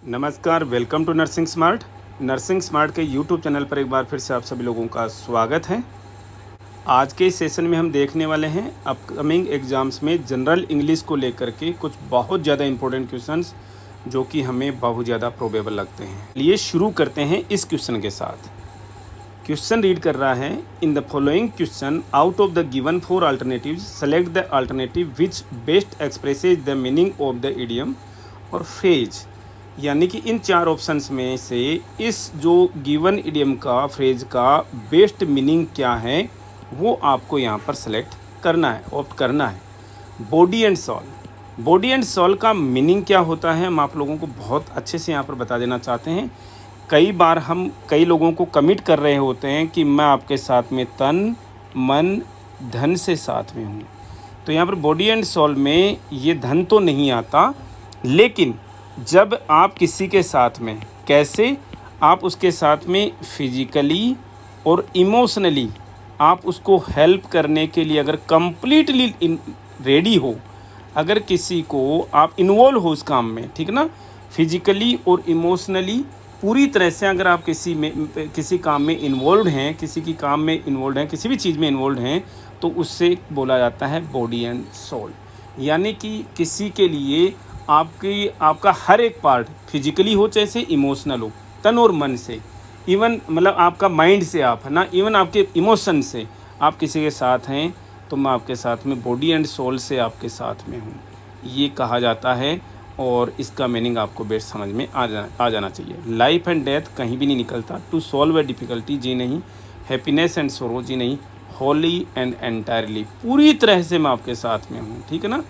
नमस्कार, welcome to nursing smart के YouTube channel पर एक बार फिर से आप सभी लोगों का स्वागत है। आज के इस सेशन में हम देखने वाले हैं अपकमिंग एग्ज़ाम्स में जनरल इंग्लिश को लेकर के कुछ बहुत ज़्यादा इंपॉर्टेंट क्वेश्चंस जो कि हमें बहुत ज़्यादा प्रोबेबल लगते हैं। लिए शुरू करते हैं इस क्वेश्चन के साथ। क्वेश्चन रीड कर रहा है, in the following question out of the given 4 alternatives select the alternative which best expresses the meaning of the idiom और फ्रेज। यानी कि इन 4 ऑप्शंस में से इस जो गिवन इडियम का फ्रेज का बेस्ट मीनिंग क्या है वो आपको यहाँ पर सेलेक्ट करना है, ऑप्ट करना है। बॉडी एंड सॉल का मीनिंग क्या होता है हम आप लोगों को बहुत अच्छे से यहाँ पर बता देना चाहते हैं। कई बार हम कई लोगों को कमिट कर रहे होते हैं कि मैं आपके साथ में तन मन धन से साथ में हूँ। तो यहाँ पर बॉडी एंड सॉल में ये धन तो नहीं आता, लेकिन जब आप किसी के साथ में कैसे आप उसके साथ में फिजिकली और इमोशनली आप उसको हेल्प करने के लिए अगर कंप्लीटली रेडी हो, अगर किसी को आप इन्वॉल्व हो उस काम में, ठीक ना, फिजिकली और इमोशनली पूरी तरह से अगर आप किसी काम में इन्वॉल्व हैं, किसी की काम में इन्वॉल्व हैं, किसी भी चीज़ में इन्वॉल्व हैं, तो उससे बोला जाता है बॉडी एंड सोल। यानी कि किसी के लिए आपका हर एक पार्ट फिजिकली हो चाहे से इमोशनल हो, तन और मन से, इवन मतलब आपका माइंड से आप है ना, इवन आपके इमोशन से आप किसी के साथ हैं तो मैं आपके साथ में बॉडी एंड सोल से आपके साथ में हूँ, ये कहा जाता है। और इसका मीनिंग आपको बेस्ट समझ में आ जाना चाहिए। लाइफ एंड डेथ कहीं भी नहीं निकलता। टू सॉल्व ए डिफ़िकल्टी जी नहीं, हैप्पीनेस एंड सोरो जी नहीं, होली एंड एंटायरली पूरी तरह से मैं आपके साथ में हूँ, ठीक है ना।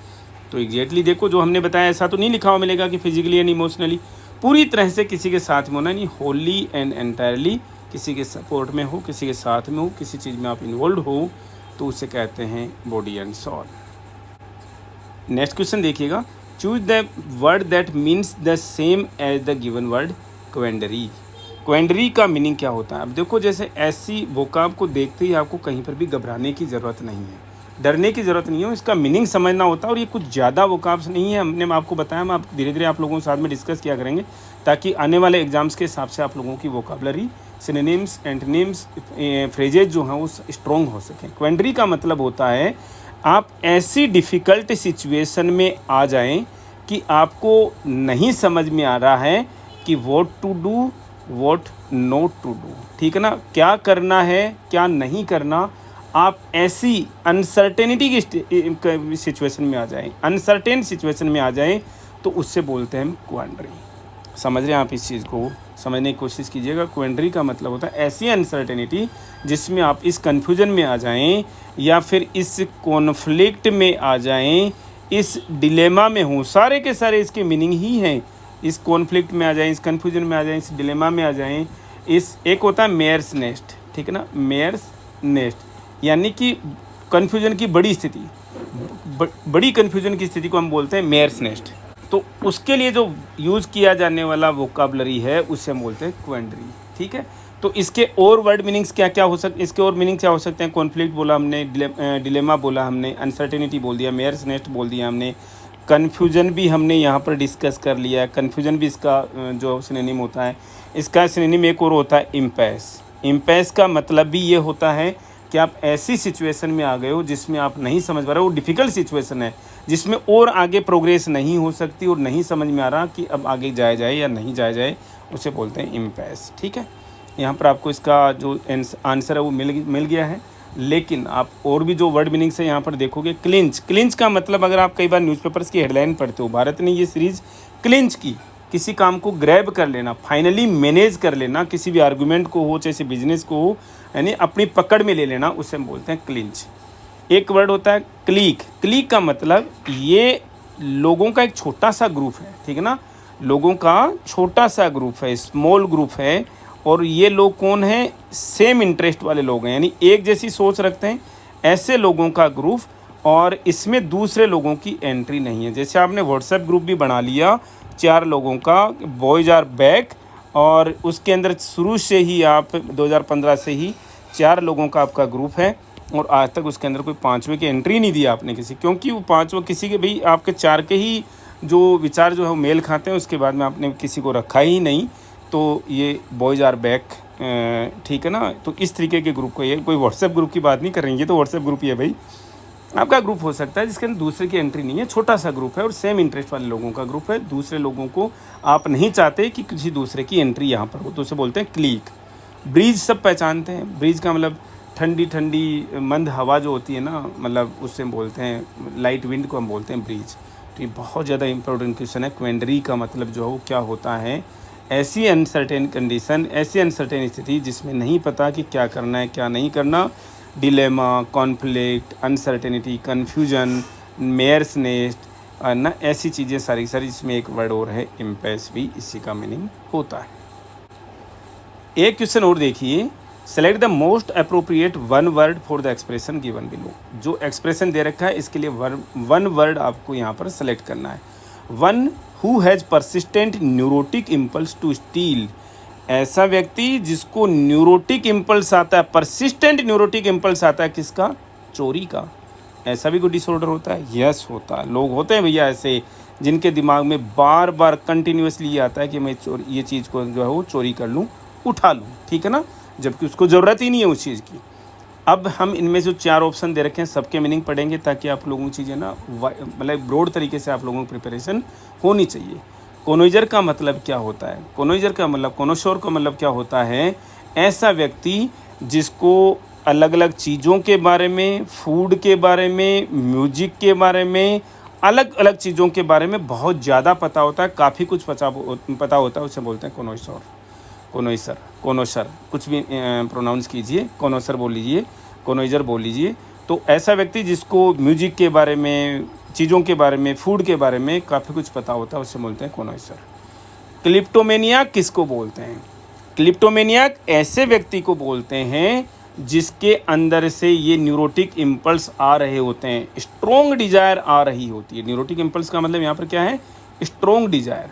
तो एग्जैक्टली देखो जो हमने बताया ऐसा तो नहीं लिखा हुआ मिलेगा कि फिजिकली एंड इमोशनली, पूरी तरह से किसी के साथ में होना, नहीं होली एंड एंटायरली किसी के सपोर्ट में हो, किसी के साथ में हो, किसी चीज़ में आप इन्वॉल्व हो, तो उसे कहते हैं body and soul. Next question देखिएगा, choose the word that means the same as the given word quandary. Quandary का मीनिंग क्या होता है? अब देखो जैसे ऐसी वोकाब को देखते ही आपको कहीं पर भी घबराने की ज़रूरत नहीं है, डरने की ज़रूरत नहीं है, इसका मीनिंग समझना होता है। और ये कुछ ज़्यादा वोकाब्स नहीं है, हमने आपको बताया, हम आप धीरे धीरे आप लोगों के साथ में डिस्कस किया करेंगे ताकि आने वाले एग्जाम्स के हिसाब से आप लोगों की वोकाबलरी, सिनोनिम्स, एंटोनिम्स, फ्रेजेज जो हैं वो स्ट्रॉन्ग हो सकें। क्वेंडरी का मतलब होता है आप ऐसी डिफ़िकल्ट सिचुएशन में आ जाएं कि आपको नहीं समझ में आ रहा है कि what to do, what not to do, ठीक है ना, क्या करना है क्या नहीं करना। आप ऐसी अनसर्टेनिटी की सिचुएशन में आ जाएं, अनसर्टेन सिचुएशन में आ जाएं, तो उससे बोलते हैं क्वेंडरी। समझ रहे हैं आप? इस चीज़ को समझने की कोशिश कीजिएगा। क्वेंडरी का मतलब होता है ऐसी अनसर्टेनिटी जिसमें आप इस कन्फ्यूजन में आ जाएं या फिर इस कॉन्फ्लिक्ट में आ जाएं, इस डिलेमा में हो। सारे के सारे इसके मीनिंग ही हैं। इस कॉन्फ्लिक्ट में आ जाएं, इस कन्फ्यूजन में आ जाएं, इस डिलेमा में आ जाएं। इस एक होता है मेयर्स नेस्ट, ठीक है ना, मेयर्स नेस्ट यानी कि कन्फ्यूजन की बड़ी स्थिति, बड़ी कन्फ्यूजन की स्थिति को हम बोलते हैं मेयर्स नेस्ट। तो उसके लिए जो यूज़ किया जाने वाला वोकाबलरी है उसे हम बोलते हैं क्वेंडरी, ठीक है। तो इसके और वर्ड मीनिंग्स क्या क्या हो सकते, इसके और मीनिंग क्या हो सकते हैं? कॉन्फ्लिक्ट बोला हमने, डिलेमा बोला हमने, अनसर्टेनिटी बोल दिया, मेयर्स नेस्ट बोल दिया हमने, कन्फ्यूजन भी हमने यहाँ पर डिस्कस कर लिया है। कन्फ्यूजन भी इसका जो सिनोनिम होता है, इसका सिनोनिम एक और होता है इम्पैस। इम्पैस का मतलब भी ये होता है कि आप ऐसी सिचुएशन में आ गए हो जिसमें आप नहीं समझ पा रहे हो, वो डिफ़िकल्ट सिचुएशन है जिसमें और आगे प्रोग्रेस नहीं हो सकती और नहीं समझ में आ रहा कि अब आगे जाया जाए या नहीं जाया जाए, उसे बोलते हैं इम्पैस, ठीक है। यहाँ पर आपको इसका जो आंसर है वो मिल गया है। लेकिन आप और भी जो वर्ड मीनिंग्स है यहाँ पर देखोगे, क्लिंच। क्लिंच का मतलब अगर आप कई बार न्यूज़पेपर्स की हेडलाइन पढ़ते हो, भारत ने ये सीरीज़ क्लिंच की, किसी काम को ग्रैब कर लेना, फाइनली मैनेज कर लेना, किसी भी आर्गूमेंट को हो चाहे बिजनेस को हो, यानी अपनी पकड़ में ले लेना, उसे हम बोलते हैं क्लिंच। एक वर्ड होता है क्लीक। क्लीक का मतलब ये लोगों का एक छोटा सा ग्रुप है, ठीक है ना, लोगों का छोटा सा ग्रुप है, स्मॉल ग्रुप है। और ये लोग कौन हैं? सेम इंटरेस्ट वाले लोग हैं, यानी एक जैसी सोच रखते हैं, ऐसे लोगों का ग्रुप। और इसमें दूसरे लोगों की एंट्री नहीं है। जैसे आपने व्हाट्सएप ग्रुप भी बना लिया 4 लोगों का, बॉयज़ आर बैक, और उसके अंदर शुरू से ही आप 2015 से ही 4 लोगों का आपका ग्रुप है और आज तक उसके अंदर कोई 5वें की एंट्री नहीं दी आपने किसी, क्योंकि वो 5वां किसी के, भाई आपके 4 के ही जो विचार जो है वो मेल खाते हैं, उसके बाद में आपने किसी को रखा ही नहीं, तो ये बॉयज़ आर बैक, ठीक है ना। तो इस तरीके के ग्रुप को, ये कोई व्हाट्सएप ग्रुप की बात नहीं कर रही है, ये तो व्हाट्सएप ग्रुप ही है भाई। आपका ग्रुप हो सकता है जिसके अंदर दूसरे की एंट्री नहीं है, छोटा सा ग्रुप है और सेम इंटरेस्ट वाले लोगों का ग्रुप है। दूसरे लोगों को आप नहीं चाहते कि किसी दूसरे की एंट्री यहाँ पर हो, तो उसे बोलते हैं क्लीक। ब्रीज सब पहचानते हैं, ब्रीज का मतलब ठंडी ठंडी मंद हवा जो होती है ना, मतलब उससे बोलते हैं, लाइट विंड को हम बोलते हैं ब्रीज। तो ये बहुत ज़्यादा इंपॉर्टेंट क्वेश्चन है। क्वेंडरी का मतलब जो है वो क्या होता है? ऐसी अनसर्टेन कंडीशन, ऐसी अनसर्टेन स्थिति जिसमें नहीं पता कि क्या करना है क्या नहीं करना। Dilemma, conflict, uncertainty, confusion, mare's nest ना, ऐसी चीज़ें सारी सारी, जिसमें एक वर्ड और है इम्पेस भी, इसी का मीनिंग होता है। एक क्वेश्चन और देखिए, select the most appropriate one word for the expression given below. जो एक्सप्रेशन दे रखा है इसके लिए वन वर्ड आपको यहाँ पर सेलेक्ट करना है। One who has persistent neurotic impulse to steal. ऐसा व्यक्ति जिसको न्यूरोटिक इम्पल्स आता है, परसिस्टेंट न्यूरोटिक इम्पल्स आता है, किसका? चोरी का। ऐसा भी कोई डिसऑर्डर होता है? यस होता है। लोग होते हैं भैया ऐसे, जिनके दिमाग में बार बार कंटिन्यूसली ये आता है कि मैं ये चीज़ को जो है वो चोरी कर लूँ, उठा लूँ, ठीक है ना, जबकि उसको ज़रूरत ही नहीं है उस चीज़ की। अब हम इनमें जो 4 ऑप्शन दे रखे हैं सबके मीनिंग पढ़ेंगे, ताकि आप लोगों की चीज़ें ना मतलब ब्रॉड तरीके से आप लोगों की प्रिपरेशन होनी चाहिए। कोनोइजर का मतलब क्या होता है? कोनोइजर का मतलब, कोनोशोर का मतलब क्या होता है? ऐसा व्यक्ति जिसको अलग अलग चीज़ों के बारे में, फूड के बारे में, म्यूजिक के बारे में, अलग अलग चीज़ों के बारे में बहुत ज़्यादा पता होता है, काफ़ी कुछ पता होता है, उसे बोलते हैं कोनोइसर। कोनोइसर, कोनोसर, कुछ भी प्रोनाउंस कीजिए, कोनोसर बोल लीजिए, कोनोइजर बोल लीजिए। तो ऐसा व्यक्ति जिसको म्यूजिक के बारे में, चीज़ों के बारे में, फूड के बारे में काफ़ी कुछ पता होता है, उसे बोलते हैं कोनोइसर। क्लिप्टोमेनियाक किसको बोलते हैं? क्लिप्टोमेनियाक ऐसे व्यक्ति को बोलते हैं जिसके अंदर से ये न्यूरोटिक इम्पल्स आ रहे होते हैं, स्ट्रॉन्ग डिजायर आ रही होती है। न्यूरोटिक इम्पल्स का मतलब यहाँ पर क्या है? Strong Dzire.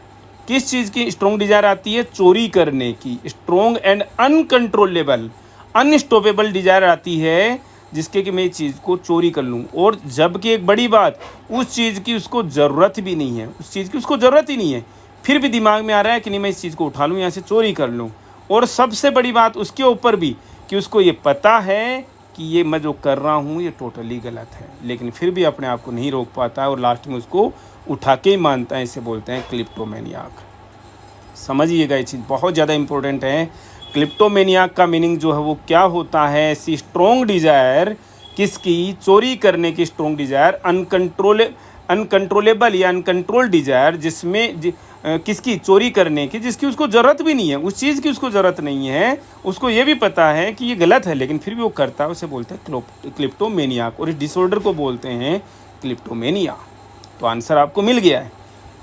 किस चीज़ की स्ट्रॉन्ग डिजायर आती है? चोरी करने की। Strong and uncontrollable, unstoppable desire आती है, जिसके कि मैं इस चीज़ को चोरी कर लूँ। और जबकि एक बड़ी बात, उस चीज़ की उसको ज़रूरत भी नहीं है, उस चीज़ की उसको ज़रूरत ही नहीं है, फिर भी दिमाग में आ रहा है कि नहीं मैं इस चीज़ को उठा लूँ, यहाँ से चोरी कर लूँ। और सबसे बड़ी बात उसके ऊपर भी कि उसको ये पता है कि ये मैं जो कर रहा हूँ ये टोटली गलत है, लेकिन फिर भी अपने आप को नहीं रोक पाता है और लास्ट में उसको उठा के ही मानता है। इसे बोलते हैं क्लिप्टोमेनियाक। समझिएगा, ये चीज़ बहुत ज़्यादा इंपॉर्टेंट है। क्लिप्टोमेनियाक का मीनिंग जो है वो क्या होता है? ऐसी स्ट्रॉन्ग डिज़ायर, किसकी? चोरी करने की स्ट्रॉन्ग डिज़ायर, अनकंट्रोलेबल या अनकंट्रोल्ड डिज़ायर, जिसमें किसकी? चोरी करने की, जिसकी उसको ज़रूरत भी नहीं है, उस चीज़ की उसको ज़रूरत नहीं है, उसको ये भी पता है कि ये गलत है, लेकिन फिर भी वो करता है, उसे बोलते हैं क्लिप्टोमेनियाक। और इस डिसऑर्डर को बोलते हैं क्लिप्टोमेनिया। तो आंसर आपको मिल गया है।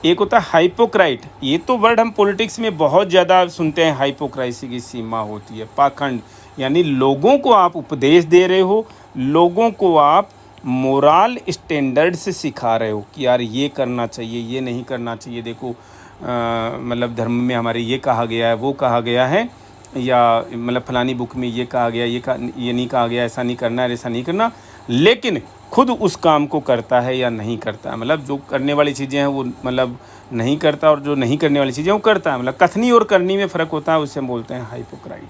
एक होता है हाइपोक्राइट। ये तो वर्ड हम पॉलिटिक्स में बहुत ज़्यादा सुनते हैं। हाइपोक्राइसी की सीमा होती है पाखंड, यानी लोगों को आप उपदेश दे रहे हो, लोगों को आप मोरल स्टैंडर्ड से सिखा रहे हो कि यार ये करना चाहिए, ये नहीं करना चाहिए। देखो मतलब धर्म में हमारे ये कहा गया है, वो कहा गया है, या मतलब फलानी बुक में ये कहा गया, ये नहीं कहा गया, ऐसा नहीं करना है, ऐसा नहीं करना, लेकिन खुद उस काम को करता है या नहीं करता है। मतलब जो करने वाली चीज़ें हैं वो मतलब नहीं करता, और जो नहीं करने वाली चीज़ें वो करता है। मतलब कथनी और करनी में फ़र्क होता है, उसे हम बोलते हैं हाइपोक्राइट।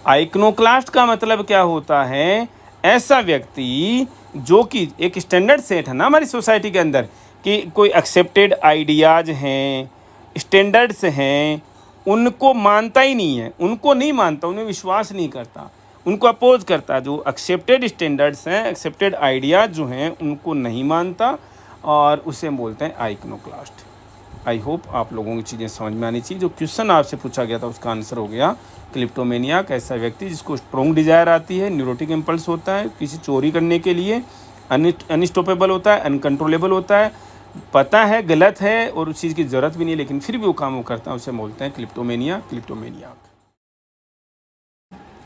आइकनोक्लास्ट का मतलब क्या होता है? ऐसा व्यक्ति जो कि एक स्टैंडर्ड सेट है ना हमारी सोसाइटी के अंदर, कि कोई एक्सेप्टेड आइडियाज़ हैं, स्टैंडर्ड्स हैं, उनको मानता ही नहीं है, उनको नहीं मानता, उन्हें विश्वास नहीं करता, उनको अपोज करता। जो एक्सेप्टेड स्टैंडर्ड्स हैं, एक्सेप्टेड आइडियाज़ जो हैं, उनको नहीं मानता, और उसे बोलते हैं आइकनोक्लास्ट। आई होप आप लोगों की चीज़ें समझ में आनी चाहिए। जो क्वेश्चन आपसे पूछा गया था उसका आंसर हो गया क्लिप्टोमेनियाक। ऐसा व्यक्ति जिसको स्ट्रॉन्ग डिजायर आती है, न्यूरोटिक इम्पल्स होता है किसी चोरी करने के लिए, अनस्टॉपेबल होता है, अनकंट्रोलेबल होता है, पता है गलत है और उस चीज़ की ज़रूरत भी नहीं, लेकिन फिर भी वो काम वो करता है, उसे बोलते हैं क्लिप्टोमेनियाक।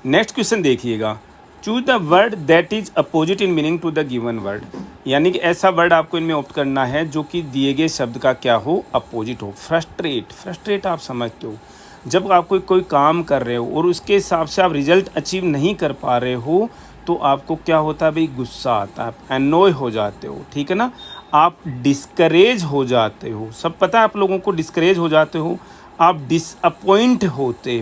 नेक्स्ट क्वेश्चन देखिएगा, choose the word that is opposite in meaning to the given word. यानी कि ऐसा वर्ड आपको इनमें ऑप्ट करना है जो कि दिए गए शब्द का क्या हो? अपोजिट हो। फ्रस्ट्रेट, फ्रस्ट्रेट आप समझते हो, जब आप कोई काम कर रहे हो और उसके हिसाब से आप रिजल्ट अचीव नहीं कर पा रहे हो, तो आपको क्या होता है भाई? गुस्सा आता है, आप एनॉय हो जाते हो, ठीक है ना। आप डिस्करेज हो जाते हो, सब पता है आप लोगों को, डिस्करेज हो जाते हो, आप डिसअपॉइंट होते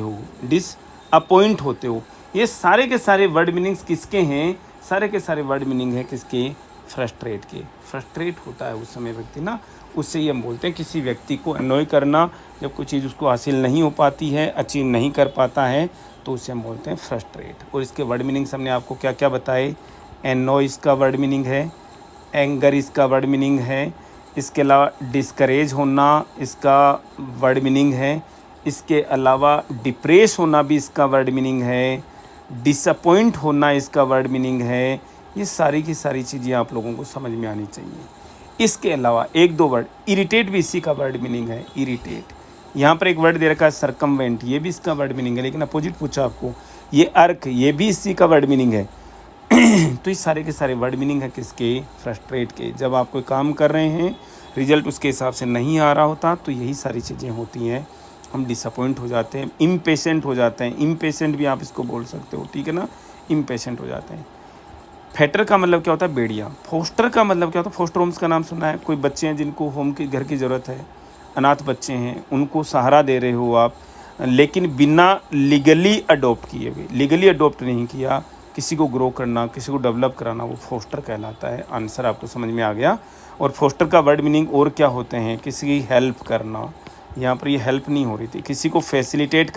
हो। ये सारे के सारे वर्ड मीनिंग्स किसके हैं? सारे के सारे वर्ड मीनिंग है किसके? फ्रस्ट्रेट के। फ्रस्ट्रेट होता है उस समय व्यक्ति ना, उससे ही हम बोलते हैं किसी व्यक्ति को अनॉय करना, जब कोई चीज़ उसको हासिल नहीं हो पाती है, अचीव नहीं कर पाता है, तो उसे हम बोलते हैं फ्रस्ट्रेट। और इसके वर्ड मीनिंग्स हमने आपको क्या क्या बताए? एनॉय इसका वर्ड मीनिंग है, एंगर इसका वर्ड मीनिंग है, इसके अलावा डिस्करेज होना इसका वर्ड मीनिंग है, इसके अलावा डिप्रेस होना भी इसका वर्ड मीनिंग है, डिसअपॉइंट होना इसका वर्ड मीनिंग है। ये सारी की सारी चीज़ें आप लोगों को समझ में आनी चाहिए। इसके अलावा एक दो वर्ड, इरिटेट भी इसी का वर्ड मीनिंग है, इरिटेट। यहाँ पर एक वर्ड दे रखा है सरकमवेंट, ये भी इसका वर्ड मीनिंग है, लेकिन अपोजिट पूछा आपको। ये अर्क, ये भी इसी का वर्ड मीनिंग है। तो ये सारे के सारे वर्ड मीनिंग है किसके? फ्रस्ट्रेट के। जब आप कोई काम कर रहे हैं, रिजल्ट उसके हिसाब से नहीं आ रहा होता, तो यही सारी चीज़ें होती हैं, हम डिसअपॉइंट हो जाते हैं, इम्पेशेंट हो जाते हैं। इम्पेशेंट भी आप इसको बोल सकते हो, ठीक है ना, इम्पेशेंट हो जाते हैं। फेटर का मतलब क्या होता है? बेड़िया। फोस्टर का मतलब क्या होता है? फोस्टर होम्स का नाम सुना है? कोई बच्चे हैं जिनको होम के घर की ज़रूरत है, अनाथ बच्चे हैं, उनको सहारा दे रहे हो आप, लेकिन बिना लीगली अडॉप्ट किए हुए, लीगली अडॉप्ट नहीं किया, किसी को ग्रो करना, किसी को डेवलप कराना, वो फोस्टर कहलाता है। आंसर आपको समझ में आ गया। और फोस्टर का वर्ड मीनिंग और क्या होते हैं? किसी की हेल्प करना, यहाँ पर ये हेल्प नहीं हो रही थी, किसी को फैसिलिटेट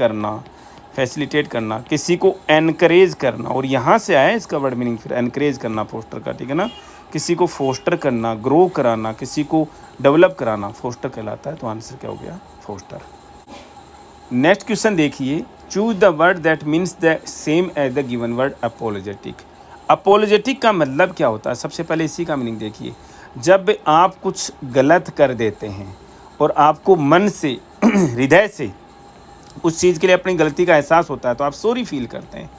करना, किसी को एनकरेज करना, और यहाँ से आया इसका वर्ड मीनिंग फिर एनकरेज करना फोस्टर का, ठीक है ना। किसी को फोस्टर करना, ग्रो कराना, किसी को डेवलप कराना, फोस्टर कहलाता है। तो आंसर क्या हो गया? फोस्टर। नेक्स्ट क्वेश्चन देखिए, choose the word that means the same as the given word apologetic. Apologetic का मतलब क्या होता है? सबसे पहले इसी का मीनिंग देखिए। जब आप कुछ गलत कर देते हैं और आपको मन से हृदय से उस चीज़ के लिए अपनी गलती का एहसास होता है, तो आप सॉरी फील करते हैं,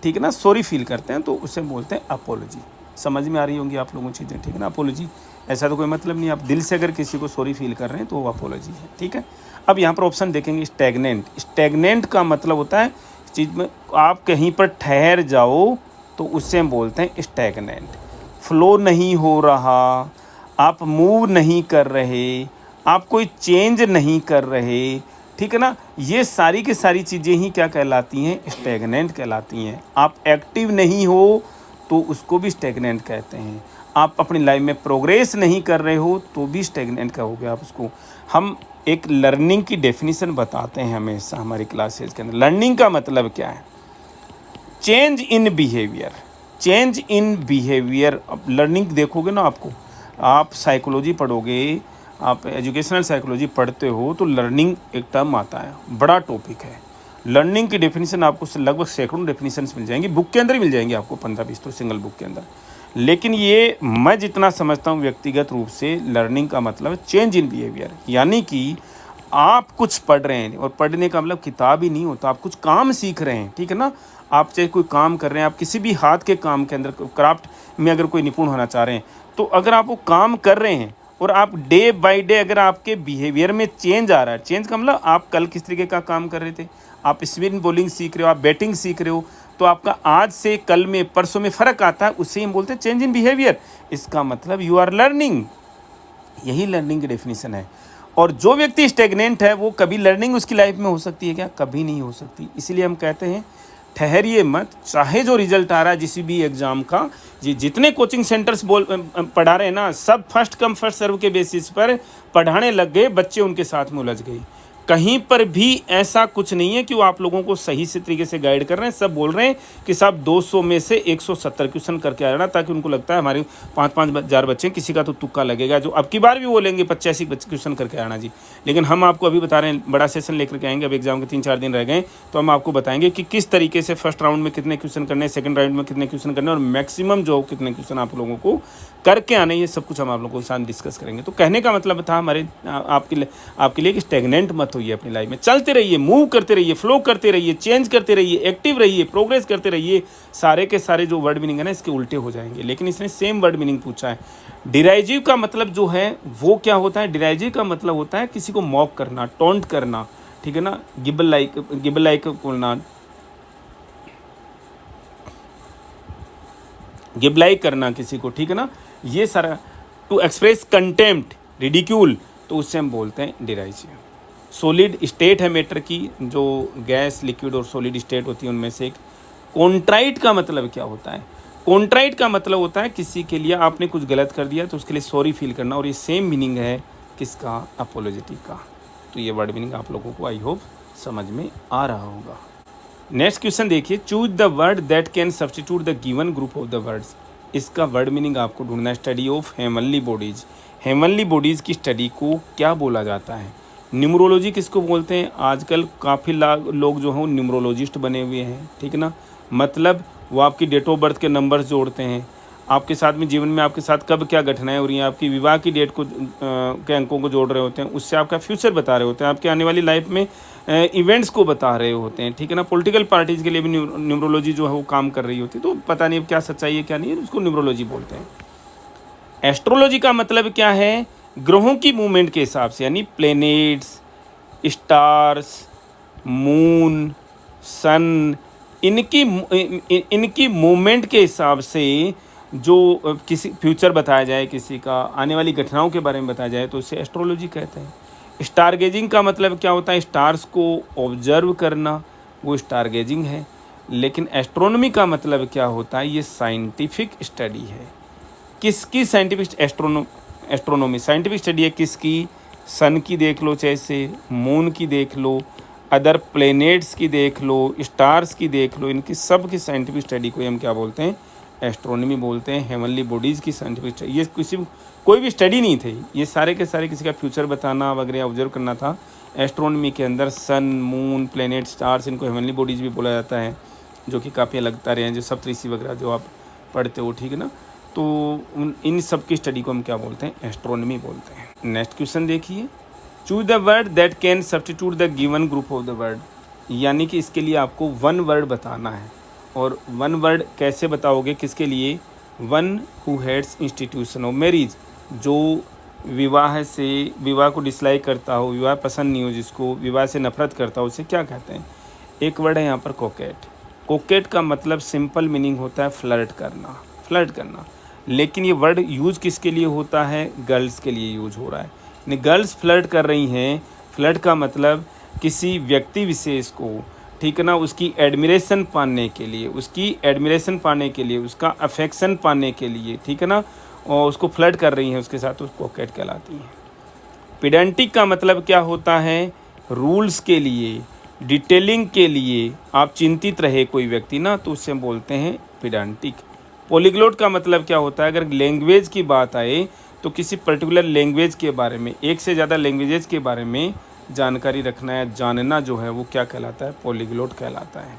ठीक है ना, सॉरी फील करते हैं, तो उसे बोलते हैं अपोलॉजी। समझ में आ रही होंगी आप लोगों को चीज़ें, ठीक है ना। अपोलॉजी ऐसा तो कोई मतलब नहीं, आप दिल से अगर किसी को सॉरी फील कर रहे हैं तो वो अपोलॉजी है, ठीक है। अब यहाँ पर ऑप्शन देखेंगे, स्टैग्नेंट। स्टैग्नेंट का मतलब होता है चीज़ में आप कहीं पर ठहर जाओ, तो उससे हम बोलते हैं स्टैग्नेंट। फ्लो नहीं हो रहा, आप मूव नहीं कर रहे, आप कोई चेंज नहीं कर रहे, ठीक है ना, ये सारी की सारी चीज़ें ही क्या कहलाती हैं? स्टैग्नेंट कहलाती हैं। आप एक्टिव नहीं हो तो उसको भी स्टैग्नेंट कहते हैं। आप अपनी लाइफ में प्रोग्रेस नहीं कर रहे हो तो भी स्टैग्नेंट कहोगे आप उसको। हम एक लर्निंग की डेफिनेशन बताते हैं हमेशा हमारी क्लासेज के अंदर। लर्निंग का मतलब क्या है? Change in behaviour, change in behaviour. अब लर्निंग देखोगे ना, आपको, आप साइकोलॉजी पढ़ोगे, आप एजुकेशनल साइकोलॉजी पढ़ते हो, तो लर्निंग एक टर्म आता है, बड़ा टॉपिक है। लर्निंग की डेफिनेशन आपको लगभग सैकड़ों डेफिनेशंस मिल जाएंगी, बुक के अंदर ही मिल जाएंगी आपको, 15-20 तो सिंगल बुक के अंदर। लेकिन ये मैं जितना समझता हूँ व्यक्तिगत रूप से, लर्निंग का मतलब है चेंज इन बिहेवियर। यानी कि आप कुछ पढ़ रहे हैं, और पढ़ने का मतलब किताब ही नहीं होता, आप कुछ काम सीख रहे हैं, ठीक है ना। आप चाहे कोई काम कर रहे हैं, आप किसी भी हाथ के काम के अंदर, क्राफ्ट में अगर कोई निपुण होना चाह रहे हैं, तो अगर आप वो काम कर रहे हैं और आप डे बाय डे अगर आपके बिहेवियर में चेंज आ रहा है, चेंज का मतलब आप कल किस तरीके का काम कर रहे थे, आप स्पिन बॉलिंग सीख रहे हो, आप बैटिंग सीख रहे हो, तो आपका आज से कल में, परसों में फ़र्क आता है, उससे हम बोलते हैं चेंज इन बिहेवियर। इसका मतलब यू आर लर्निंग, यही लर्निंग की डेफिनेशन है। और जो व्यक्ति स्टेगनेंट है, वो कभी लर्निंग उसकी लाइफ में हो सकती है क्या? कभी नहीं हो सकती। इसीलिए हम कहते हैं ठहरिए मत, चाहे जो रिजल्ट आ रहा है जिसी भी एग्ज़ाम का, जितने कोचिंग सेंटर्स पढ़ा रहे हैं ना, सब फर्स्ट कम फर्स्ट सर्व के बेसिस पर पढ़ाने लग गए, बच्चे उनके साथ में उलझ गए। कहीं पर भी ऐसा कुछ नहीं है कि वो आप लोगों को सही से तरीके से गाइड कर रहे हैं। सब बोल रहे हैं कि साहब 200 में से 170 क्वेश्चन करके आ जाना, ताकि उनको लगता है हमारे 5-5 हज़ार बच्चे, किसी का तो तुक्का लगेगा, जो अब की बार भी बोलेंगे 85 क्वेश्चन करके आना जी। लेकिन हम आपको अभी बता रहे हैं, बड़ा सेशन लेकर के आएंगे, अब एग्जाम के 3-4 दिन रह गए, तो हम आपको बताएंगे कि किस तरीके से फर्स्ट राउंड में कितने क्वेश्चन करने, सेकंड राउंड में कितने क्वेश्चन करने, और मैक्सिमम जो कितने क्वेश्चन आप लोगों को करके आने, ये सब कुछ हम आप लोगों के साथ डिस्कस करेंगे। तो कहने का मतलब था हमारे आपके लिए कि स्टेगनेंट मत होइए अपनी लाइफ में, चलते रहिए, मूव करते रहिए, फ्लो करते रहिए, चेंज करते रहिए, एक्टिव रहिए, प्रोग्रेस करते रहिए। सारे के सारे जो वर्ड मीनिंग है ना, इसके उल्टे हो जाएंगे। लेकिन इसने सेम वर्ड मीनिंग पूछा है। डिराइजिव का मतलब जो है वो क्या होता है? डिराइजिव का मतलब होता है किसी को मॉक करना, टॉन्ट करना, ठीक है ना, गिबल लाइक बोलना, गिबलाइक करना किसी को, ठीक है ना, ये सारा। टू एक्सप्रेस कंटेम्प्ट, रिडिक्यूल, तो उससे हम बोलते हैं डिराइजियम। सॉलिड स्टेट है मैटर की, जो गैस, लिक्विड और सॉलिड स्टेट होती है उनमें से एक। कॉन्ट्राइट का मतलब क्या होता है? कॉन्ट्राइट का मतलब होता है किसी के लिए आपने कुछ गलत कर दिया तो उसके लिए सॉरी फील करना, और ये सेम मीनिंग है किसका? अपोलोजेटिक का। तो ये वर्ड मीनिंग आप लोगों को आई होप समझ में आ रहा होगा। नेक्स्ट क्वेश्चन देखिए, choose the word that can substitute the given group of the words. इसका वर्ड मीनिंग आपको ढूंढना है। Study of heavenly bodies, heavenly bodies की स्टडी को क्या बोला जाता है? न्यूमरोलॉजी किसको बोलते हैं? आजकल काफ़ी लोग जो हैं न्यूमरोलॉजिस्ट बने हुए हैं, ठीक है ना। मतलब वो आपकी डेट ऑफ बर्थ के नंबर्स जोड़ते हैं, आपके साथ में जीवन में आपके साथ कब क्या घटनाएं हो रही हैं, आपकी विवाह की डेट को के अंकों को जोड़ रहे होते हैं, उससे आपका फ्यूचर बता रहे होते हैं, आपके आने वाली लाइफ में इवेंट्स को बता रहे होते हैं, ठीक है ना। पॉलिटिकल पार्टीज़ के लिए भी न्यूमरोलॉजी जो है वो काम कर रही होती है। तो पता नहीं क्या सच्चाई है क्या नहीं है, उसको न्यूमरोलॉजी बोलते हैं। एस्ट्रोलॉजी का मतलब क्या है? ग्रहों की मूवमेंट के हिसाब से, यानी प्लैनेट्स, स्टार्स, मून, सन, इनकी मूवमेंट के हिसाब से जो किसी फ्यूचर बताया जाए, किसी का आने वाली घटनाओं के बारे में बताया जाए, तो उसे एस्ट्रोलॉजी कहते हैं। स्टार गेजिंग का मतलब क्या होता है? स्टार्स को ऑब्जर्व करना, वो स्टार गेजिंग है। लेकिन एस्ट्रोनॉमी का मतलब क्या होता है? ये साइंटिफिक स्टडी है। किसकी साइंटिफिक? एस्ट्रोनॉमी साइंटिफिक स्टडी है किसकी? सन की देख लो, जैसे मून की देख लो, अदर प्लैनेट्स की देख लो, स्टार्स की देख लो, इनकी सब की साइंटिफिक स्टडी को हम क्या बोलते हैं? एस्ट्रोनॉमी बोलते हैं। हेवनली बॉडीज़ की साइंटिफिक स्टडी, ये कोई भी स्टडी नहीं थी, ये सारे के सारे किसी का फ्यूचर बताना वगैरह ऑब्जर्व करना था। एस्ट्रोनॉमी के अंदर सन, मून, प्लैनेट, स्टार्स, इनको हेवनली बॉडीज़ भी बोला जाता है, जो कि काफ़ी अलग तारे हैं, जो सप्तऋषि वगैरह जो आप पढ़ते हो, ठीक है ना। तो इन सब की स्टडी को हम क्या बोलते हैं? एस्ट्रोनॉमी बोलते हैं। नेक्स्ट क्वेश्चन देखिए, choose the word that can substitute the given group of the word. यानी कि इसके लिए आपको वन वर्ड बताना है। और वन वर्ड कैसे बताओगे? किसके लिए? One who heads institution of marriage, जो विवाह को डिसलाइक करता हो, विवाह पसंद नहीं हो, जिसको विवाह से नफरत करता हो, उसे क्या कहते हैं? एक वर्ड है यहाँ पर कोकेट। कोकेट का मतलब सिंपल मीनिंग होता है फ्लर्ट करना, फ्लर्ट करना। लेकिन ये वर्ड यूज़ किसके लिए होता है? गर्ल्स के लिए यूज हो रहा है। यानी गर्ल्स फ्लर्ट कर रही हैं। फ्लर्ट का मतलब किसी व्यक्ति विशेष को, ठीक है ना, उसकी एडमिरेशन पाने के लिए, उसका अफेक्शन पाने के लिए, ठीक है ना, और उसको फ्लर्ट कर रही हैं उसके साथ, तो उसको कोकेट कहलाती हैं। पेडेंटिक का मतलब क्या होता है? रूल्स के लिए, डिटेलिंग के लिए आप चिंतित रहे कोई व्यक्ति ना, तो उससे हम बोलते हैं पेडेंटिक। पॉलीग्लोट का मतलब क्या होता है? अगर लैंग्वेज की बात आए तो किसी पर्टिकुलर लैंग्वेज के बारे में, एक से ज़्यादा लैंग्वेजेस के बारे में जानकारी रखना या जानना जो है वो क्या कहलाता है? पॉलीग्लोट कहलाता है।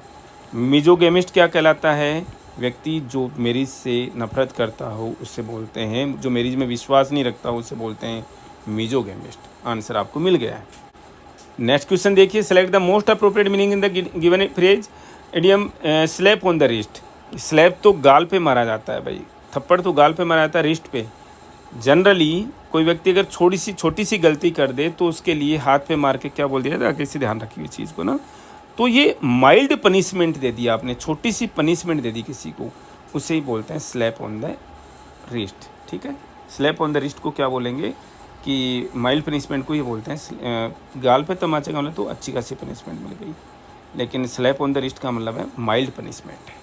मिजोगेमिस्ट क्या कहलाता है? व्यक्ति जो मैरिज से नफरत करता हो उससे बोलते हैं, जो मैरिज में विश्वास नहीं रखता हो उससे बोलते हैं मिजोगेमिस्ट। आंसर आपको मिल गया है। नेक्स्ट क्वेश्चन देखिए, select the most appropriate meaning in the given phrase. Idiom slap on the wrist. Slap तो गाल पे मारा जाता है भाई, थप्पड़ तो गाल पे मारा जाता है, रिस्ट पे। जनरली कोई व्यक्ति अगर छोटी सी गलती कर दे तो उसके लिए हाथ पे मार के क्या बोल दिया जाता है? कैसे ध्यान रखिए इस चीज़ को ना। तो ये माइल्ड पनिशमेंट दे दिया आपने, छोटी सी पनिशमेंट दे दी किसी को, उसे ही बोलते हैं स्लैप ऑन द रिस्ट, ठीक है। स्लैप ऑन द रिस्ट को क्या बोलेंगे कि माइल्ड पनिशमेंट को ये बोलते हैं। गाल पे तमाचा का मतलब तो अच्छी खासी पनिशमेंट मिल गई, लेकिन स्लैप ऑन द रिस्ट का मतलब है माइल्ड पनिशमेंट।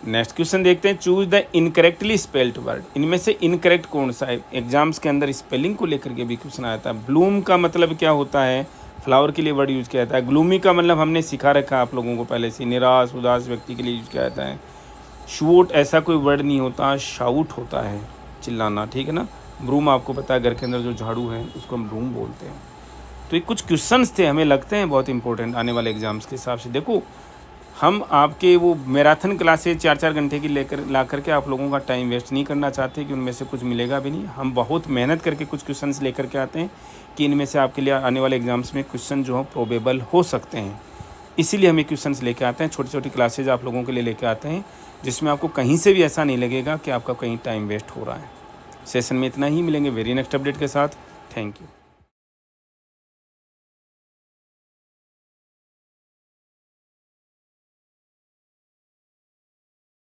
नेक्स्ट क्वेश्चन देखते हैं, choose the incorrectly spelled word. इनमें से इनकरेक्ट कौन सा है? एग्जाम्स के अंदर स्पेलिंग को लेकर के भी क्वेश्चन आया था। ब्लूम का मतलब क्या होता है? फ्लावर के लिए वर्ड यूज किया जाता है। ग्लूमी का मतलब हमने सिखा रखा आप लोगों को पहले से, निराश उदास व्यक्ति के लिए यूज किया जाता है। शूट ऐसा कोई वर्ड नहीं होता, शाउट होता है, चिल्लाना, ठीक है ना। ब्रूम आपको पता है घर के अंदर जो झाड़ू है उसको हम ब्रूम बोलते हैं। तो ये कुछ क्वेश्चंस थे, हमें लगते हैं बहुत इंपॉर्टेंट आने वाले एग्जाम्स के हिसाब से। देखो हम आपके वो मैराथन क्लासेज 4-4 घंटे की ला करके आप लोगों का टाइम वेस्ट नहीं करना चाहते कि उनमें से कुछ मिलेगा भी नहीं। हम बहुत मेहनत करके कुछ क्वेश्चंस लेकर के आते हैं कि इनमें से आपके लिए आने वाले एग्जाम्स में क्वेश्चन जो हो प्रोबेबल हो सकते हैं, इसीलिए हम ये क्वेश्चंस लेके आते हैं। छोटी छोटी क्लासेज आप लोगों के लिए लेके आते हैं, जिसमें आपको कहीं से भी ऐसा नहीं लगेगा कि आपका कहीं टाइम वेस्ट हो रहा है। सेशन में इतना ही, मिलेंगे वेरी नेक्स्ट अपडेट के साथ। Thank you.